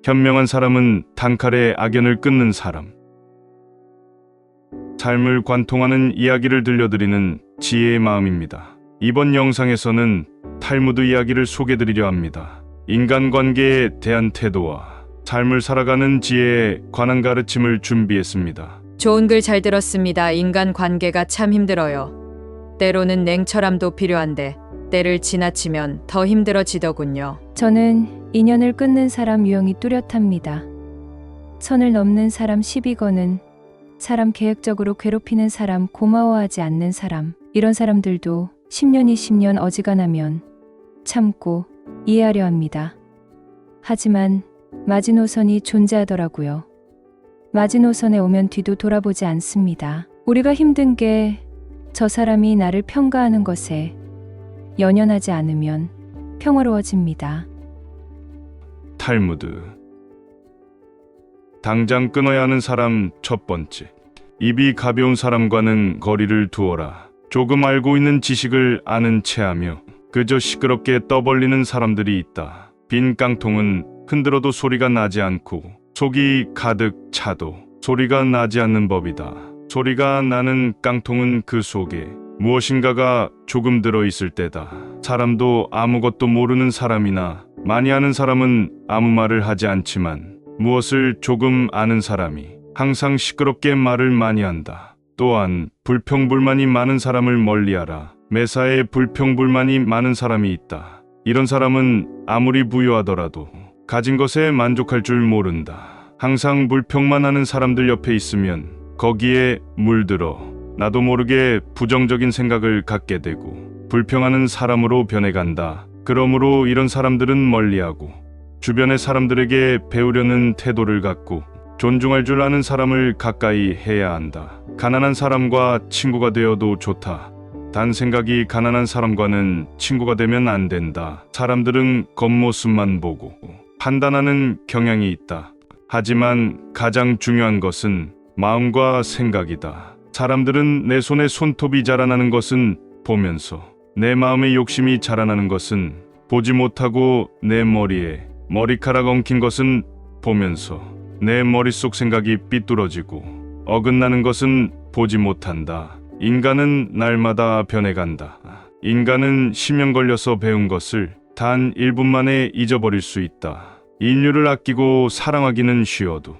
현명한 사람은 단칼에 악연을 끊는 사람. 삶을 관통하는 이야기를 들려드리는 지혜의 마음입니다. 이번 영상에서는 탈무드 이야기를 소개드리려 합니다. 인간관계에 대한 태도와 삶을 살아가는 지혜에 관한 가르침을 준비했습니다. 좋은 글 잘 들었습니다. 인간관계가 참 힘들어요. 때로는 냉철함도 필요한데 때를 지나치면 더 힘들어지더군요. 저는 인연을 끊는 사람 유형이 뚜렷합니다. 선을 넘는 사람 시비 거는 사람, 계획적으로 괴롭히는 사람, 고마워하지 않는 사람, 이런 사람들도 10년 20년 어지간하면 참고 이해하려 합니다. 하지만 마지노선이 존재하더라고요. 마지노선에 오면 뒤도 돌아보지 않습니다. 우리가 힘든 게 저 사람이 나를 평가하는 것에 연연하지 않으면 평화로워집니다. 탈무드. 당장 끊어야 하는 사람 첫 번째. 입이 가벼운 사람과는 거리를 두어라. 조금 알고 있는 지식을 아는 체하며 그저 시끄럽게 떠벌리는 사람들이 있다. 빈 깡통은 흔들어도 소리가 나지 않고 속이 가득 차도 소리가 나지 않는 법이다. 소리가 나는 깡통은 그 속에 무엇인가가 조금 들어있을 때다. 사람도 아무것도 모르는 사람이나 많이 아는 사람은 아무 말을 하지 않지만 무엇을 조금 아는 사람이 항상 시끄럽게 말을 많이 한다. 또한 불평불만이 많은 사람을 멀리하라. 매사에 불평불만이 많은 사람이 있다. 이런 사람은 아무리 부유하더라도 가진 것에 만족할 줄 모른다. 항상 불평만 하는 사람들 옆에 있으면 거기에 물들어 나도 모르게 부정적인 생각을 갖게 되고 불평하는 사람으로 변해간다. 그러므로 이런 사람들은 멀리하고 주변의 사람들에게 배우려는 태도를 갖고 존중할 줄 아는 사람을 가까이 해야 한다. 가난한 사람과 친구가 되어도 좋다. 단 생각이 가난한 사람과는 친구가 되면 안 된다. 사람들은 겉모습만 보고 판단하는 경향이 있다. 하지만 가장 중요한 것은 마음과 생각이다. 사람들은 내 손에 손톱이 자라나는 것은 보면서 내 마음의 욕심이 자라나는 것은 보지 못하고 내 머리에 머리카락 엉킨 것은 보면서 내 머릿속 생각이 삐뚤어지고 어긋나는 것은 보지 못한다. 인간은 날마다 변해간다. 인간은 10년 걸려서 배운 것을 단 1분 만에 잊어버릴 수 있다. 인류를 아끼고 사랑하기는 쉬워도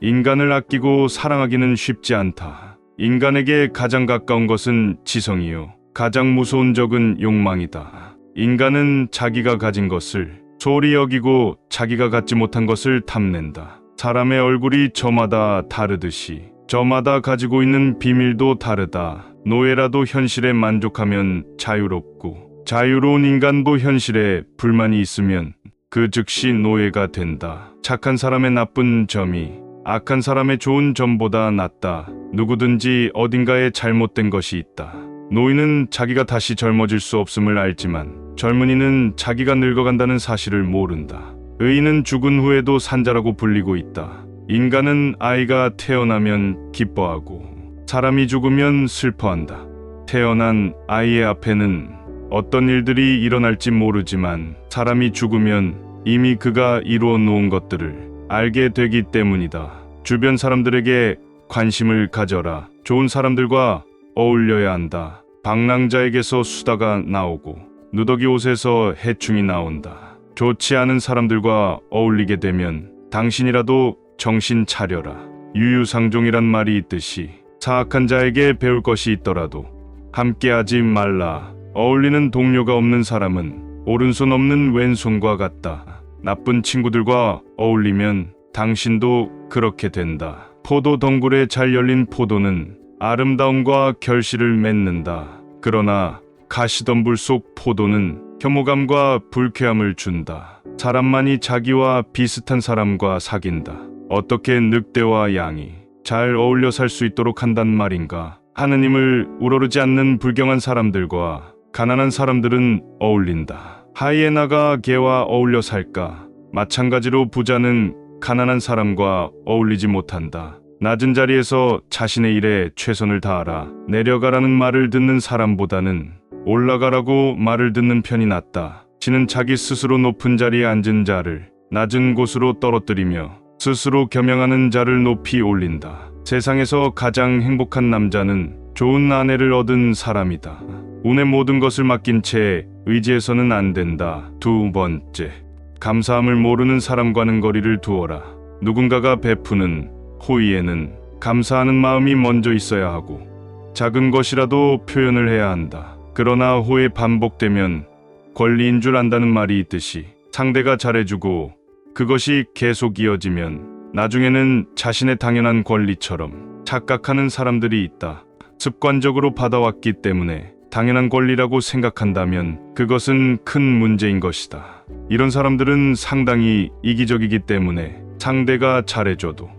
인간을 아끼고 사랑하기는 쉽지 않다. 인간에게 가장 가까운 것은 지성이요. 가장 무서운 적은 욕망이다. 인간은 자기가 가진 것을 소홀히 여기고 자기가 갖지 못한 것을 탐낸다. 사람의 얼굴이 저마다 다르듯이 저마다 가지고 있는 비밀도 다르다. 노예라도 현실에 만족하면 자유롭고 자유로운 인간도 현실에 불만이 있으면 그 즉시 노예가 된다. 착한 사람의 나쁜 점이 악한 사람의 좋은 점보다 낫다. 누구든지 어딘가에 잘못된 것이 있다. 노인은 자기가 다시 젊어질 수 없음을 알지만 젊은이는 자기가 늙어간다는 사실을 모른다. 의인은 죽은 후에도 산자라고 불리고 있다. 인간은 아이가 태어나면 기뻐하고 사람이 죽으면 슬퍼한다. 태어난 아이의 앞에는 어떤 일들이 일어날지 모르지만 사람이 죽으면 이미 그가 이루어 놓은 것들을 알게 되기 때문이다. 주변 사람들에게 관심을 가져라. 좋은 사람들과 어울려야 한다. 방랑자에게서 수다가 나오고 누더기 옷에서 해충이 나온다. 좋지 않은 사람들과 어울리게 되면 당신이라도 정신 차려라. 유유상종이란 말이 있듯이 사악한 자에게 배울 것이 있더라도 함께하지 말라. 어울리는 동료가 없는 사람은 오른손 없는 왼손과 같다. 나쁜 친구들과 어울리면 당신도 그렇게 된다. 포도 덩굴에 잘 열린 포도는 아름다움과 결실을 맺는다. 그러나 가시덤불 속 포도는 혐오감과 불쾌함을 준다. 사람만이 자기와 비슷한 사람과 사귄다. 어떻게 늑대와 양이 잘 어울려 살 수 있도록 한단 말인가. 하느님을 우러르지 않는 불경한 사람들과 가난한 사람들은 어울린다. 하이에나가 개와 어울려 살까? 마찬가지로 부자는 가난한 사람과 어울리지 못한다. 낮은 자리에서 자신의 일에 최선을 다하라. 내려가라는 말을 듣는 사람보다는 올라가라고 말을 듣는 편이 낫다. 신은 자기 스스로 높은 자리에 앉은 자를 낮은 곳으로 떨어뜨리며 스스로 겸양하는 자를 높이 올린다. 세상에서 가장 행복한 남자는 좋은 아내를 얻은 사람이다. 운의 모든 것을 맡긴 채 의지해서는 안 된다. 두 번째, 감사함을 모르는 사람과는 거리를 두어라. 누군가가 베푸는 호의에는 감사하는 마음이 먼저 있어야 하고 작은 것이라도 표현을 해야 한다. 그러나 호의 반복되면 권리인 줄 안다는 말이 있듯이 상대가 잘해주고 그것이 계속 이어지면 나중에는 자신의 당연한 권리처럼 착각하는 사람들이 있다. 습관적으로 받아왔기 때문에 당연한 권리라고 생각한다면 그것은 큰 문제인 것이다. 이런 사람들은 상당히 이기적이기 때문에 상대가 잘해줘도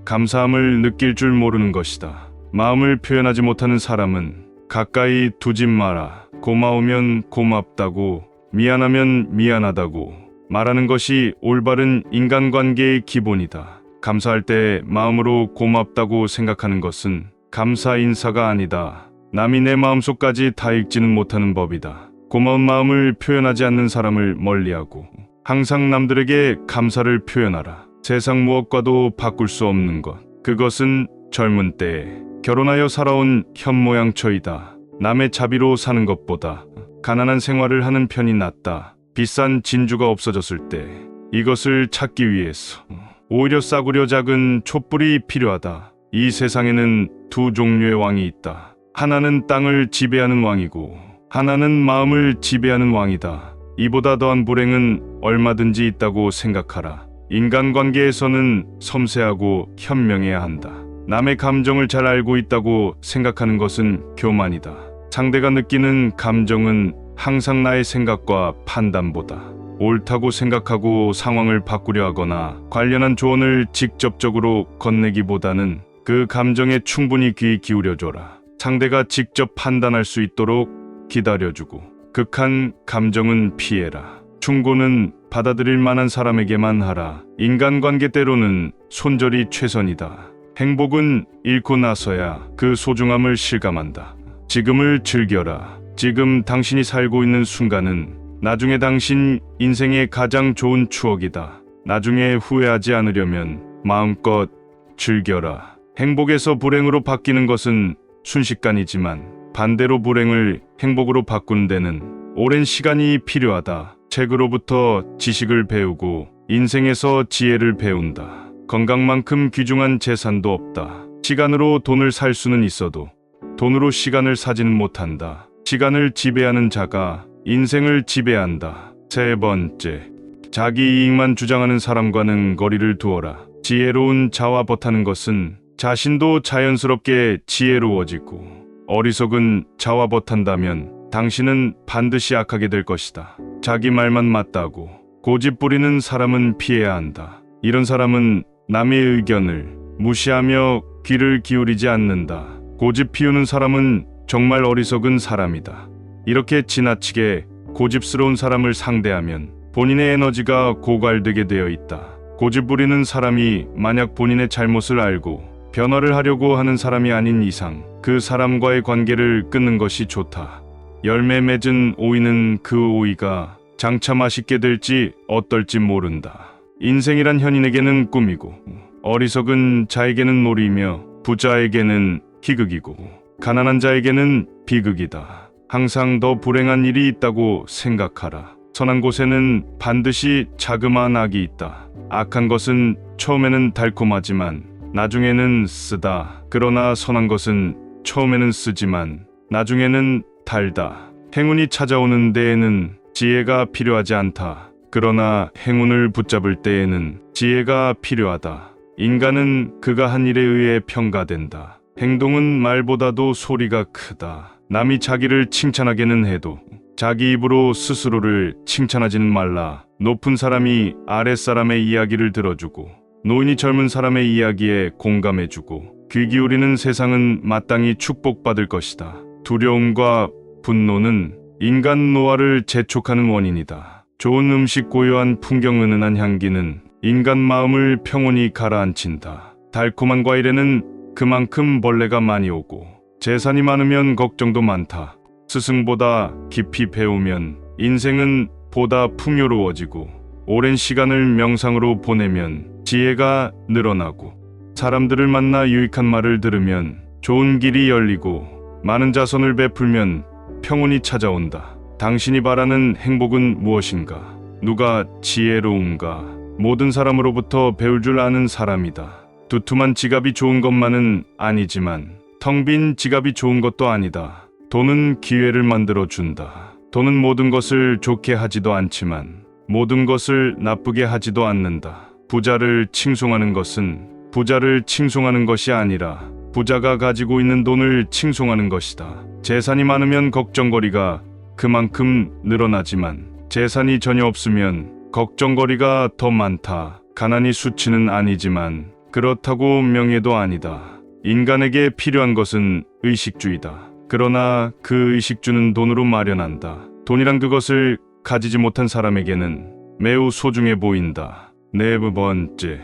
감사함을 느낄 줄 모르는 것이다. 마음을 표현하지 못하는 사람은 가까이 두지 마라. 고마우면 고맙다고, 미안하면 미안하다고 말하는 것이 올바른 인간관계의 기본이다. 감사할 때 마음으로 고맙다고 생각하는 것은 감사 인사가 아니다. 남이 내 마음속까지 다 읽지는 못하는 법이다. 고마운 마음을 표현하지 않는 사람을 멀리하고 항상 남들에게 감사를 표현하라. 세상 무엇과도 바꿀 수 없는 것, 그것은 젊은 때에 결혼하여 살아온 현모양처이다. 남의 자비로 사는 것보다 가난한 생활을 하는 편이 낫다. 비싼 진주가 없어졌을 때 이것을 찾기 위해서 오히려 싸구려 작은 촛불이 필요하다. 이 세상에는 두 종류의 왕이 있다. 하나는 땅을 지배하는 왕이고 하나는 마음을 지배하는 왕이다. 이보다 더한 불행은 얼마든지 있다고 생각하라. 인간관계에서는 섬세하고 현명해야 한다. 남의 감정을 잘 알고 있다고 생각하는 것은 교만이다. 상대가 느끼는 감정은 항상 나의 생각과 판단보다 옳다고 생각하고 상황을 바꾸려 하거나 관련한 조언을 직접적으로 건네기보다는 그 감정에 충분히 귀 기울여줘라. 상대가 직접 판단할 수 있도록 기다려주고 극한 감정은 피해라. 충고는 받아들일 만한 사람에게만 하라. 인간관계 때로는 손절이 최선이다. 행복은 잃고 나서야 그 소중함을 실감한다. 지금을 즐겨라. 지금 당신이 살고 있는 순간은 나중에 당신 인생의 가장 좋은 추억이다. 나중에 후회하지 않으려면 마음껏 즐겨라. 행복에서 불행으로 바뀌는 것은 순식간이지만 반대로 불행을 행복으로 바꾸는 데는 오랜 시간이 필요하다. 책으로부터 지식을 배우고 인생에서 지혜를 배운다. 건강만큼 귀중한 재산도 없다. 시간으로 돈을 살 수는 있어도 돈으로 시간을 사지는 못한다. 시간을 지배하는 자가 인생을 지배한다. 세 번째, 자기 이익만 주장하는 사람과는 거리를 두어라. 지혜로운 자와 버타는 것은 자신도 자연스럽게 지혜로워지고 어리석은 자와 버탄다면 당신은 반드시 악하게 될 것이다. 자기 말만 맞다고 고집 부리는 사람은 피해야 한다. 이런 사람은 남의 의견을 무시하며 귀를 기울이지 않는다. 고집 피우는 사람은 정말 어리석은 사람이다. 이렇게 지나치게 고집스러운 사람을 상대하면 본인의 에너지가 고갈되게 되어 있다. 고집 부리는 사람이 만약 본인의 잘못을 알고 변화를 하려고 하는 사람이 아닌 이상 그 사람과의 관계를 끊는 것이 좋다. 열매 맺은 오이는 그 오이가 장차 맛있게 될지 어떨지 모른다. 인생이란 현인에게는 꿈이고 어리석은 자에게는 놀이며 부자에게는 희극이고 가난한 자에게는 비극이다. 항상 더 불행한 일이 있다고 생각하라. 선한 곳에는 반드시 자그마한 악이 있다. 악한 것은 처음에는 달콤하지만 나중에는 쓰다. 그러나 선한 것은 처음에는 쓰지만 나중에는 달다. 행운이 찾아오는 데에는 지혜가 필요하지 않다. 그러나 행운을 붙잡을 때에는 지혜가 필요하다. 인간은 그가 한 일에 의해 평가된다. 행동은 말보다도 소리가 크다. 남이 자기를 칭찬하게는 해도 자기 입으로 스스로를 칭찬하지는 말라. 높은 사람이 아랫사람의 이야기를 들어주고 노인이 젊은 사람의 이야기에 공감해주고 귀 기울이는 세상은 마땅히 축복받을 것이다. 두려움과 분노는 인간 노화를 재촉하는 원인이다. 좋은 음식, 고요한 풍경, 은은한 향기는 인간 마음을 평온히 가라앉힌다. 달콤한 과일에는 그만큼 벌레가 많이 오고 재산이 많으면 걱정도 많다. 스승보다 깊이 배우면 인생은 보다 풍요로워지고 오랜 시간을 명상으로 보내면 지혜가 늘어나고 사람들을 만나 유익한 말을 들으면 좋은 길이 열리고 많은 자선을 베풀면 평온이 찾아온다. 당신이 바라는 행복은 무엇인가? 누가 지혜로운가? 모든 사람으로부터 배울 줄 아는 사람이다. 두툼한 지갑이 좋은 것만은 아니지만 텅 빈 지갑이 좋은 것도 아니다. 돈은 기회를 만들어 준다. 돈은 모든 것을 좋게 하지도 않지만 모든 것을 나쁘게 하지도 않는다. 부자를 칭송하는 것은 부자를 칭송하는 것이 아니라 부자가 가지고 있는 돈을 칭송하는 것이다. 재산이 많으면 걱정거리가 그만큼 늘어나지만 재산이 전혀 없으면 걱정거리가 더 많다. 가난이 수치는 아니지만 그렇다고 명예도 아니다. 인간에게 필요한 것은 의식주이다. 그러나 그 의식주는 돈으로 마련한다. 돈이란 그것을 가지지 못한 사람에게는 매우 소중해 보인다. 네 번째,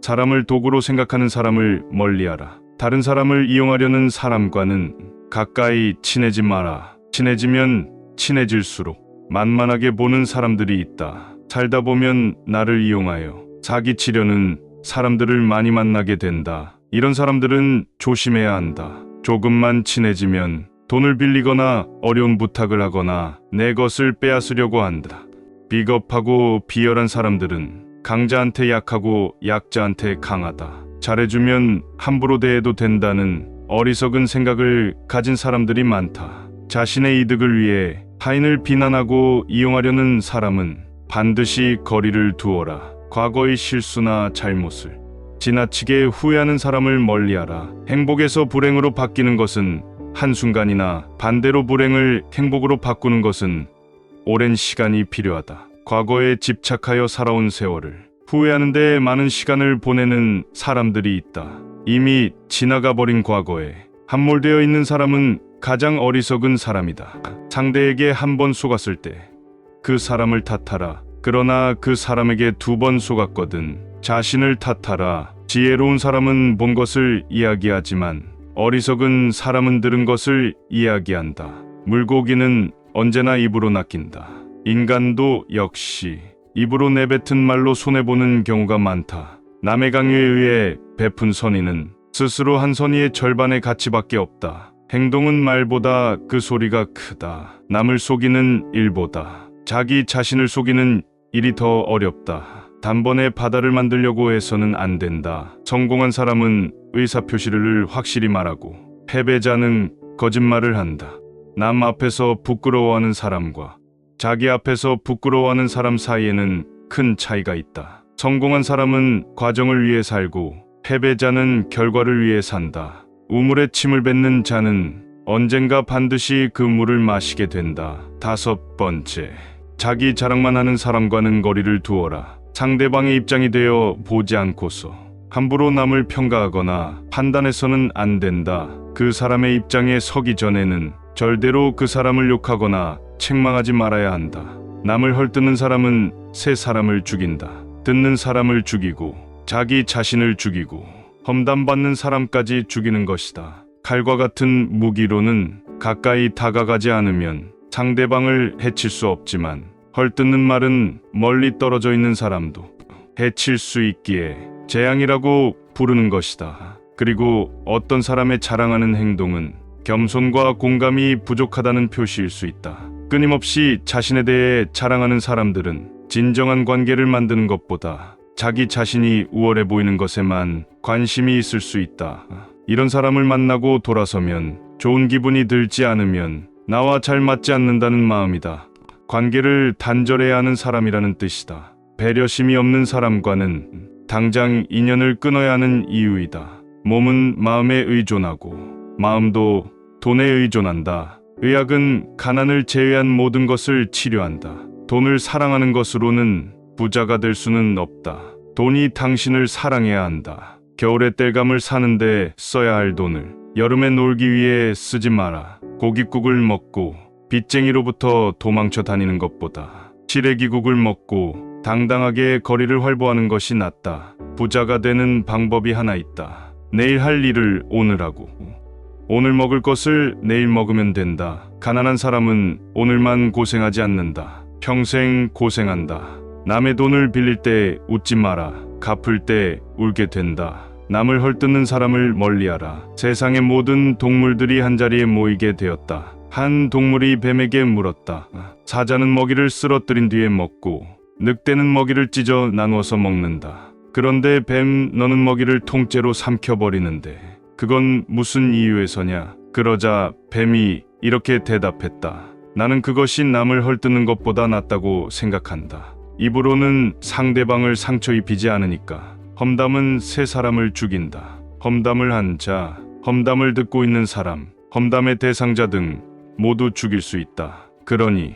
사람을 도구로 생각하는 사람을 멀리하라. 다른 사람을 이용하려는 사람과는 가까이 친해지 마라. 친해지면 친해질수록 만만하게 보는 사람들이 있다. 살다 보면 나를 이용하여 사기치려는 사람들을 많이 만나게 된다. 이런 사람들은 조심해야 한다. 조금만 친해지면 돈을 빌리거나 어려운 부탁을 하거나 내 것을 빼앗으려고 한다. 비겁하고 비열한 사람들은 강자한테 약하고 약자한테 강하다. 잘해주면 함부로 대해도 된다는 어리석은 생각을 가진 사람들이 많다. 자신의 이득을 위해 타인을 비난하고 이용하려는 사람은 반드시 거리를 두어라. 과거의 실수나 잘못을 지나치게 후회하는 사람을 멀리하라. 행복에서 불행으로 바뀌는 것은 한순간이나 반대로 불행을 행복으로 바꾸는 것은 오랜 시간이 필요하다. 과거에 집착하여 살아온 세월을 후회하는 데 많은 시간을 보내는 사람들이 있다. 이미 지나가 버린 과거에 함몰되어 있는 사람은 가장 어리석은 사람이다. 상대에게 한 번 속았을 때 그 사람을 탓하라. 그러나 그 사람에게 2번 속았거든 자신을 탓하라. 지혜로운 사람은 본 것을 이야기하지만 어리석은 사람은 들은 것을 이야기한다. 물고기는 언제나 입으로 낚인다. 인간도 역시 입으로 내뱉은 말로 손해보는 경우가 많다. 남의 강요에 의해 베푼 선의는 스스로 한 선의의 절반의 가치밖에 없다. 행동은 말보다 그 소리가 크다. 남을 속이는 일보다 자기 자신을 속이는 일이 더 어렵다. 단번에 바다를 만들려고 해서는 안 된다. 성공한 사람은 의사표시를 확실히 말하고 패배자는 거짓말을 한다. 남 앞에서 부끄러워하는 사람과 자기 앞에서 부끄러워하는 사람 사이에는 큰 차이가 있다. 성공한 사람은 과정을 위해 살고 패배자는 결과를 위해 산다. 우물에 침을 뱉는 자는 언젠가 반드시 그 물을 마시게 된다. 5번째, 자기 자랑만 하는 사람과는 거리를 두어라. 상대방의 입장이 되어 보지 않고서 함부로 남을 평가하거나 판단해서는 안 된다. 그 사람의 입장에 서기 전에는 절대로 그 사람을 욕하거나 책망하지 말아야 한다. 남을 헐뜯는 사람은 새 사람을 죽인다. 듣는 사람을 죽이고 자기 자신을 죽이고 험담받는 사람까지 죽이는 것이다. 칼과 같은 무기로는 가까이 다가가지 않으면 상대방을 해칠 수 없지만 헐뜯는 말은 멀리 떨어져 있는 사람도 해칠 수 있기에 재앙이라고 부르는 것이다. 그리고 어떤 사람의 자랑하는 행동은 겸손과 공감이 부족하다는 표시일 수 있다. 끊임없이 자신에 대해 자랑하는 사람들은 진정한 관계를 만드는 것보다 자기 자신이 우월해 보이는 것에만 관심이 있을 수 있다. 이런 사람을 만나고 돌아서면 좋은 기분이 들지 않으면 나와 잘 맞지 않는다는 마음이다. 관계를 단절해야 하는 사람이라는 뜻이다. 배려심이 없는 사람과는 당장 인연을 끊어야 하는 이유이다. 몸은 마음에 의존하고 마음도 돈에 의존한다. 의학은 가난을 제외한 모든 것을 치료한다. 돈을 사랑하는 것으로는 부자가 될 수는 없다. 돈이 당신을 사랑해야 한다. 겨울에 땔감을 사는데 써야 할 돈을 여름에 놀기 위해 쓰지 마라. 고깃국을 먹고 빚쟁이로부터 도망쳐 다니는 것보다 시래기국을 먹고 당당하게 거리를 활보하는 것이 낫다. 부자가 되는 방법이 하나 있다. 내일 할 일을 오늘 하고 오늘 먹을 것을 내일 먹으면 된다. 가난한 사람은 오늘만 고생하지 않는다. 평생 고생한다. 남의 돈을 빌릴 때 웃지 마라. 갚을 때 울게 된다. 남을 헐뜯는 사람을 멀리하라. 세상의 모든 동물들이 한자리에 모이게 되었다. 한 동물이 뱀에게 물었다. 사자는 먹이를 쓰러뜨린 뒤에 먹고 늑대는 먹이를 찢어 나누어서 먹는다. 그런데 뱀, 너는 먹이를 통째로 삼켜버리는데 그건 무슨 이유에서냐? 그러자 뱀이 이렇게 대답했다. 나는 그것이 남을 헐뜯는 것보다 낫다고 생각한다. 입으로는 상대방을 상처 입히지 않으니까. 험담은 세 사람을 죽인다. 험담을 한 자, 험담을 듣고 있는 사람, 험담의 대상자 등 모두 죽일 수 있다. 그러니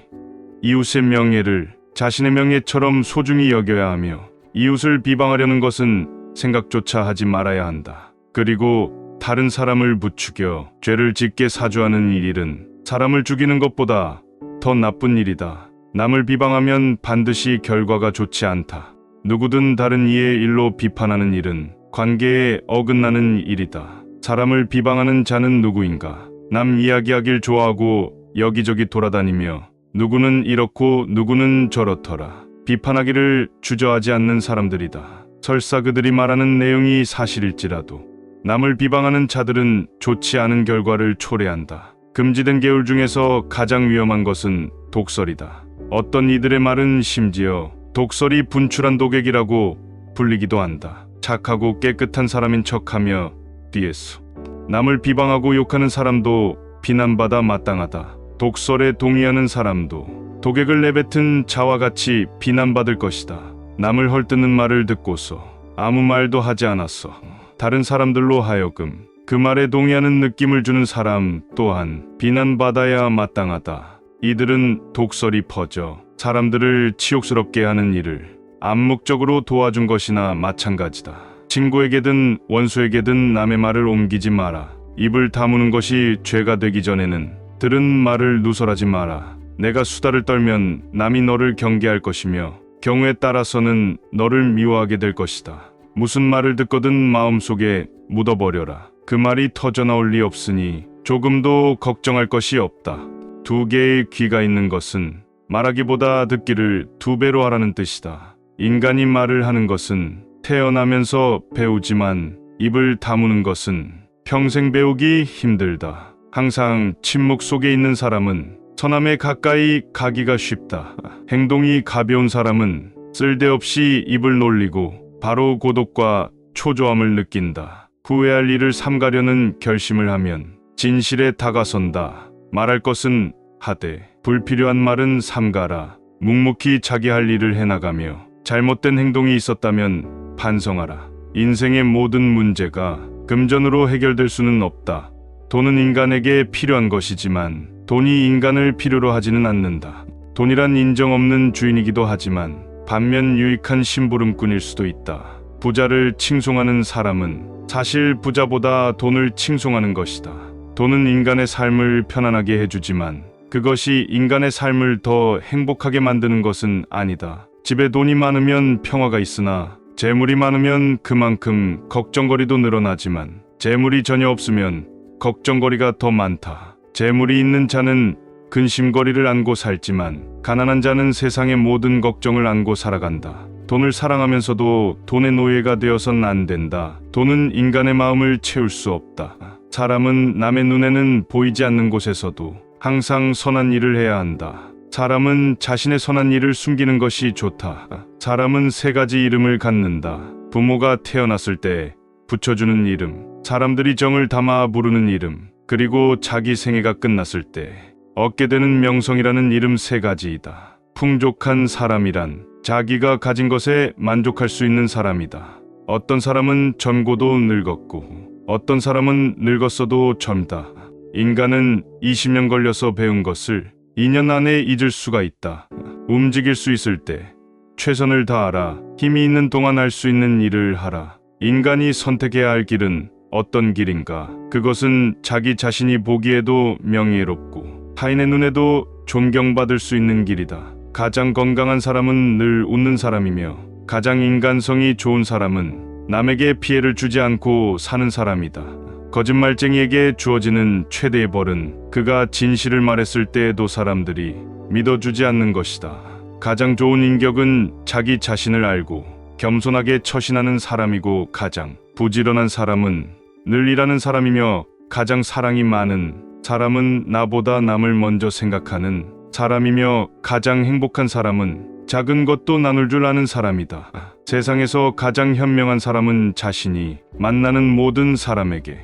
이웃의 명예를 자신의 명예처럼 소중히 여겨야 하며 이웃을 비방하려는 것은 생각조차 하지 말아야 한다. 그리고 다른 사람을 부추겨 죄를 짓게 사주하는 이 일은 사람을 죽이는 것보다 더 나쁜 일이다. 남을 비방하면 반드시 결과가 좋지 않다. 누구든 다른 이의 일로 비판하는 일은 관계에 어긋나는 일이다. 사람을 비방하는 자는 누구인가? 남 이야기하길 좋아하고 여기저기 돌아다니며 누구는 이렇고 누구는 저렇더라. 비판하기를 주저하지 않는 사람들이다. 설사 그들이 말하는 내용이 사실일지라도 남을 비방하는 자들은 좋지 않은 결과를 초래한다. 금지된 계율 중에서 가장 위험한 것은 독설이다. 어떤 이들의 말은 심지어 독설이 분출한 독액이라고 불리기도 한다. 착하고 깨끗한 사람인 척하며 뒤에서 남을 비방하고 욕하는 사람도 비난받아 마땅하다. 독설에 동의하는 사람도 독액을 내뱉은 자와 같이 비난받을 것이다. 남을 헐뜯는 말을 듣고서 아무 말도 하지 않았어. 다른 사람들로 하여금 그 말에 동의하는 느낌을 주는 사람 또한 비난받아야 마땅하다. 이들은 독설이 퍼져 사람들을 치욕스럽게 하는 일을 암묵적으로 도와준 것이나 마찬가지다. 친구에게든 원수에게든 남의 말을 옮기지 마라. 입을 다무는 것이 죄가 되기 전에는 들은 말을 누설하지 마라. 내가 수다를 떨면 남이 너를 경계할 것이며 경우에 따라서는 너를 미워하게 될 것이다. 무슨 말을 듣거든 마음속에 묻어버려라. 그 말이 터져나올 리 없으니 조금도 걱정할 것이 없다. 두 개의 귀가 있는 것은 말하기보다 듣기를 두 배로 하라는 뜻이다. 인간이 말을 하는 것은 태어나면서 배우지만 입을 다무는 것은 평생 배우기 힘들다. 항상 침묵 속에 있는 사람은 선함에 가까이 가기가 쉽다. 행동이 가벼운 사람은 쓸데없이 입을 놀리고 바로 고독과 초조함을 느낀다. 후회할 일을 삼가려는 결심을 하면 진실에 다가선다. 말할 것은 하되 불필요한 말은 삼가라. 묵묵히 자기 할 일을 해나가며 잘못된 행동이 있었다면 반성하라. 인생의 모든 문제가 금전으로 해결될 수는 없다. 돈은 인간에게 필요한 것이지만 돈이 인간을 필요로 하지는 않는다. 돈이란 인정 없는 주인이기도 하지만 반면 유익한 심부름꾼일 수도 있다. 부자를 칭송하는 사람은 사실 부자보다 돈을 칭송하는 것이다. 돈은 인간의 삶을 편안하게 해주지만 그것이 인간의 삶을 더 행복하게 만드는 것은 아니다. 집에 돈이 많으면 평화가 있으나 재물이 많으면 그만큼 걱정거리도 늘어나지만 재물이 전혀 없으면 걱정거리가 더 많다. 재물이 있는 자는 근심거리를 안고 살지만 가난한 자는 세상의 모든 걱정을 안고 살아간다. 돈을 사랑하면서도 돈의 노예가 되어선 안 된다. 돈은 인간의 마음을 채울 수 없다. 사람은 남의 눈에는 보이지 않는 곳에서도 항상 선한 일을 해야 한다. 사람은 자신의 선한 일을 숨기는 것이 좋다. 사람은 세 가지 이름을 갖는다. 부모가 태어났을 때 붙여주는 이름, 사람들이 정을 담아 부르는 이름, 그리고 자기 생애가 끝났을 때 얻게 되는 명성이라는 이름 세 가지이다. 풍족한 사람이란 자기가 가진 것에 만족할 수 있는 사람이다. 어떤 사람은 젊고도 늙었고 어떤 사람은 늙었어도 젊다. 인간은 20년 걸려서 배운 것을 2년 안에 잊을 수가 있다. 움직일 수 있을 때 최선을 다하라. 힘이 있는 동안 할 수 있는 일을 하라. 인간이 선택해야 할 길은 어떤 길인가? 그것은 자기 자신이 보기에도 명예롭고 타인의 눈에도 존경받을 수 있는 길이다. 가장 건강한 사람은 늘 웃는 사람이며 가장 인간성이 좋은 사람은 남에게 피해를 주지 않고 사는 사람이다. 거짓말쟁이에게 주어지는 최대의 벌은 그가 진실을 말했을 때에도 사람들이 믿어주지 않는 것이다. 가장 좋은 인격은 자기 자신을 알고 겸손하게 처신하는 사람이고, 가장 부지런한 사람은 늘 일하는 사람이며, 가장 사랑이 많은 사람은 나보다 남을 먼저 생각하는 사람이며, 가장 행복한 사람은 작은 것도 나눌 줄 아는 사람이다. 세상에서 가장 현명한 사람은 자신이 만나는 모든 사람에게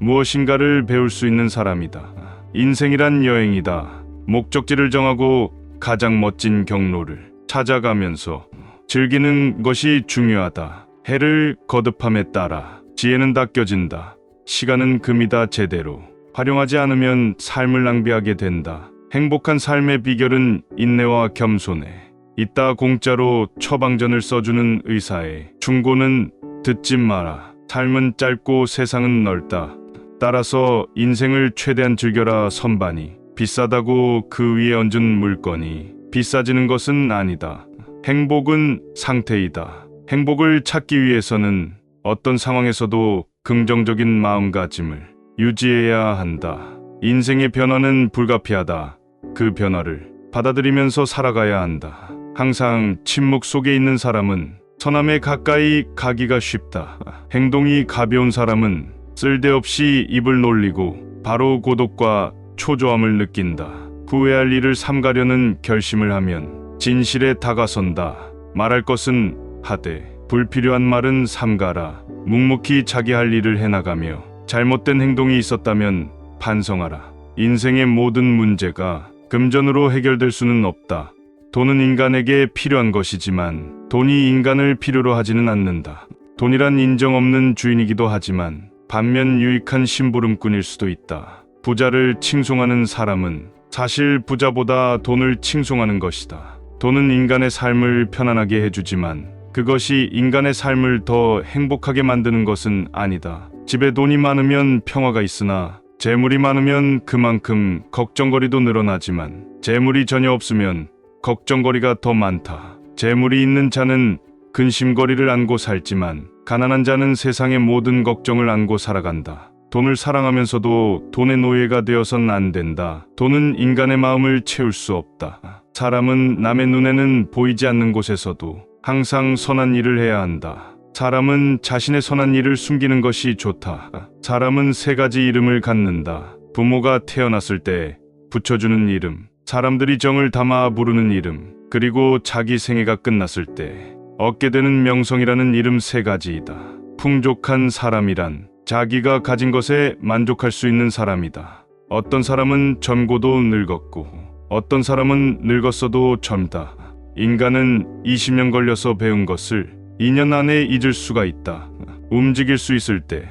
무엇인가를 배울 수 있는 사람이다. 인생이란 여행이다. 목적지를 정하고 가장 멋진 경로를 찾아가면서 즐기는 것이 중요하다. 해를 거듭함에 따라 지혜는 닦여진다. 시간은 금이다. 제대로 활용하지 않으면 삶을 낭비하게 된다. 행복한 삶의 비결은 인내와 겸손에 있다. 공짜로 처방전을 써주는 의사의 충고는 듣지 마라. 삶은 짧고 세상은 넓다. 따라서 인생을 최대한 즐겨라. 선반이 비싸다고 그 위에 얹은 물건이 비싸지는 것은 아니다. 행복은 상태이다. 행복을 찾기 위해서는 어떤 상황에서도 긍정적인 마음가짐을 유지해야 한다. 인생의 변화는 불가피하다. 그 변화를 받아들이면서 살아가야 한다. 항상 침묵 속에 있는 사람은 선함에 가까이 가기가 쉽다. 행동이 가벼운 사람은 쓸데없이 입을 놀리고 바로 고독과 초조함을 느낀다. 후회할 일을 삼가려는 결심을 하면 진실에 다가선다. 말할 것은 하되 불필요한 말은 삼가라. 묵묵히 자기 할 일을 해나가며 잘못된 행동이 있었다면 반성하라. 인생의 모든 문제가 금전으로 해결될 수는 없다. 돈은 인간에게 필요한 것이지만 돈이 인간을 필요로 하지는 않는다. 돈이란 인정 없는 주인이기도 하지만 반면 유익한 심부름꾼일 수도 있다. 부자를 칭송하는 사람은 사실 부자보다 돈을 칭송하는 것이다. 돈은 인간의 삶을 편안하게 해주지만 그것이 인간의 삶을 더 행복하게 만드는 것은 아니다. 집에 돈이 많으면 평화가 있으나 재물이 많으면 그만큼 걱정거리도 늘어나지만 재물이 전혀 없으면 걱정거리가 더 많다. 재물이 있는 자는 근심거리를 안고 살지만 가난한 자는 세상의 모든 걱정을 안고 살아간다. 돈을 사랑하면서도 돈의 노예가 되어선 안 된다. 돈은 인간의 마음을 채울 수 없다. 사람은 남의 눈에는 보이지 않는 곳에서도 항상 선한 일을 해야 한다. 사람은 자신의 선한 일을 숨기는 것이 좋다. 사람은 세 가지 이름을 갖는다. 부모가 태어났을 때 붙여주는 이름, 사람들이 정을 담아 부르는 이름, 그리고 자기 생애가 끝났을 때 얻게 되는 명성이라는 이름. 세 가지이다. 풍족한 사람이란 자기가 가진 것에 만족할 수 있는 사람이다. 어떤 사람은 젊고도 늙었고 어떤 사람은 늙었어도 젊다. 인간은 20년 걸려서 배운 것을 2년 안에 잊을 수가 있다. 움직일 수 있을 때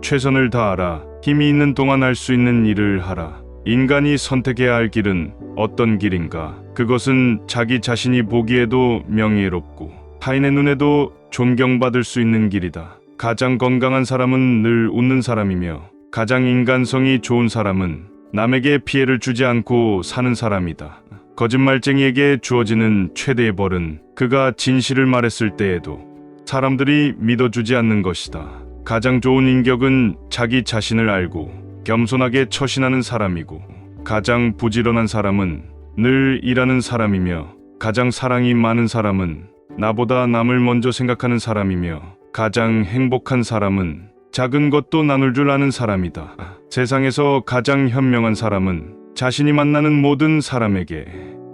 최선을 다하라. 힘이 있는 동안 할 수 있는 일을 하라. 인간이 선택해야 할 길은 어떤 길인가? 그것은 자기 자신이 보기에도 명예롭고 타인의 눈에도 존경받을 수 있는 길이다. 가장 건강한 사람은 늘 웃는 사람이며 가장 인간성이 좋은 사람은 남에게 피해를 주지 않고 사는 사람이다. 거짓말쟁이에게 주어지는 최대의 벌은 그가 진실을 말했을 때에도 사람들이 믿어주지 않는 것이다. 가장 좋은 인격은 자기 자신을 알고 겸손하게 처신하는 사람이고, 가장 부지런한 사람은 늘 일하는 사람이며, 가장 사랑이 많은 사람은 나보다 남을 먼저 생각하는 사람이며, 가장 행복한 사람은 작은 것도 나눌 줄 아는 사람이다. 세상에서 가장 현명한 사람은 자신이 만나는 모든 사람에게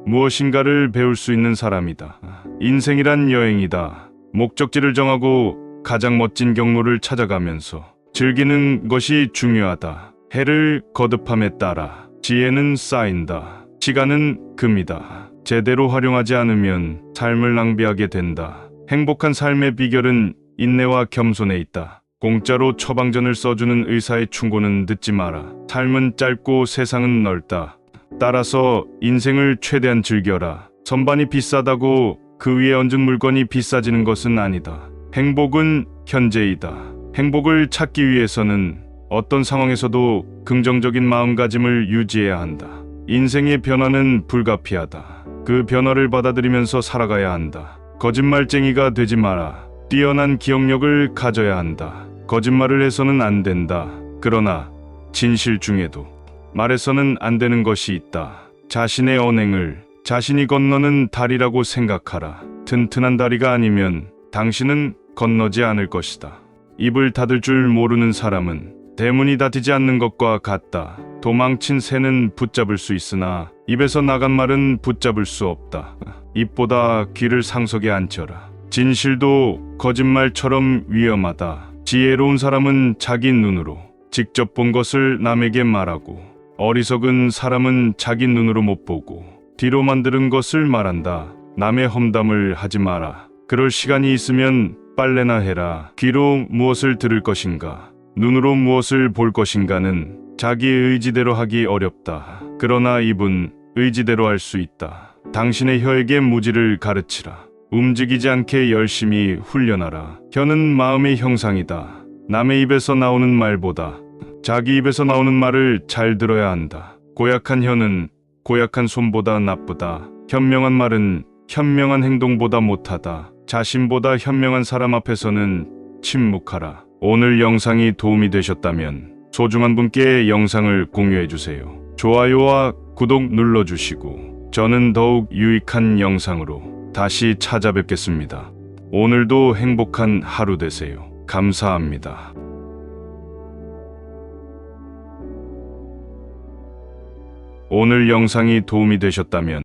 무엇인가를 배울 수 있는 사람이다. 인생이란 여행이다. 목적지를 정하고 가장 멋진 경로를 찾아가면서 즐기는 것이 중요하다. 해를 거듭함에 따라 지혜는 쌓인다. 시간은 금이다. 제대로 활용하지 않으면 삶을 낭비하게 된다. 행복한 삶의 비결은 인내와 겸손에 있다. 공짜로 처방전을 써주는 의사의 충고는 듣지 마라. 삶은 짧고 세상은 넓다. 따라서 인생을 최대한 즐겨라. 선반이 비싸다고 그 위에 얹은 물건이 비싸지는 것은 아니다. 행복은 현재이다. 행복을 찾기 위해서는 어떤 상황에서도 긍정적인 마음가짐을 유지해야 한다. 인생의 변화는 불가피하다. 그 변화를 받아들이면서 살아가야 한다. 거짓말쟁이가 되지 마라. 뛰어난 기억력을 가져야 한다. 거짓말을 해서는 안 된다. 그러나 진실 중에도 말해서는 안 되는 것이 있다. 자신의 언행을 자신이 건너는 다리라고 생각하라. 튼튼한 다리가 아니면 당신은 건너지 않을 것이다. 입을 닫을 줄 모르는 사람은 대문이 닫히지 않는 것과 같다. 도망친 새는 붙잡을 수 있으나 입에서 나간 말은 붙잡을 수 없다. 입보다 귀를 상석에 앉혀라. 진실도 거짓말처럼 위험하다. 지혜로운 사람은 자기 눈으로 직접 본 것을 남에게 말하고, 어리석은 사람은 자기 눈으로 못 보고 뒤로만 들은 것을 말한다. 남의 험담을 하지 마라. 그럴 시간이 있으면 빨래나 해라. 귀로 무엇을 들을 것인가, 눈으로 무엇을 볼 것인가는 자기의 의지대로 하기 어렵다. 그러나 입은 의지대로 할 수 있다. 당신의 혀에게 무지를 가르치라. 움직이지 않게 열심히 훈련하라. 혀는 마음의 형상이다. 남의 입에서 나오는 말보다 자기 입에서 나오는 말을 잘 들어야 한다. 고약한 혀는 고약한 손보다 나쁘다. 현명한 말은 현명한 행동보다 못하다. 자신보다 현명한 사람 앞에서는 침묵하라. 오늘 영상이 도움이 되셨다면 소중한 분께 영상을 공유해 주세요. 좋아요와 구독 눌러주시고 저는 더욱 유익한 영상으로 다시 찾아뵙겠습니다. 오늘도 행복한 하루 되세요. 감사합니다. 오늘 영상이 도움이 되셨다면